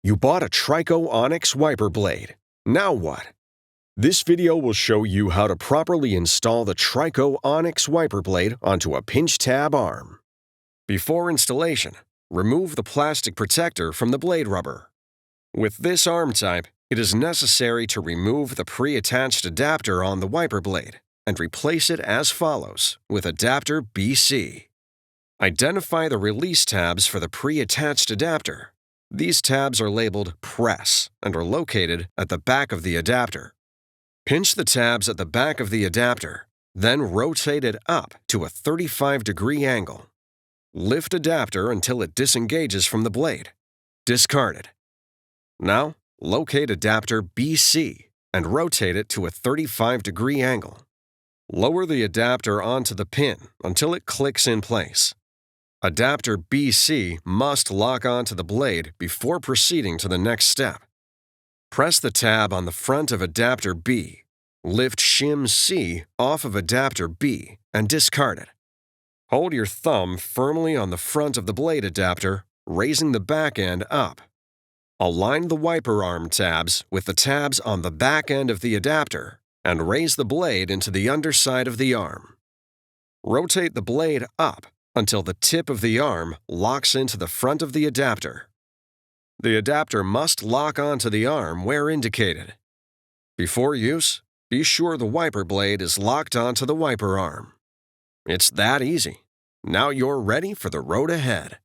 You bought a TRICO Onyx wiper blade. Now what? This video will show you how to properly install the TRICO Onyx wiper blade onto a pinch tab arm. Before installation, remove the plastic protector from the blade rubber. With this arm type, it is necessary to remove the pre-attached adapter on the wiper blade and replace it as follows with adapter BC. Identify the release tabs for the pre-attached adapter. These tabs are labeled Press and are located at the back of the adapter. Pinch the tabs at the back of the adapter, then rotate it up to a 35-degree angle. Lift adapter until it disengages from the blade. Discard it. Now, locate adapter BC and rotate it to a 35-degree angle. Lower the adapter onto the pin until it clicks in place. Adapter BC must lock onto the blade before proceeding to the next step. Press the tab on the front of adapter B. Lift shim C off of adapter B and discard it. Hold your thumb firmly on the front of the blade adapter, raising the back end up. Align the wiper arm tabs with the tabs on the back end of the adapter and raise the blade into the underside of the arm. Rotate the blade up until the tip of the arm locks into the front of the adapter. The adapter must lock onto the arm where indicated. Before use, be sure the wiper blade is locked onto the wiper arm. It's that easy. Now you're ready for the road ahead.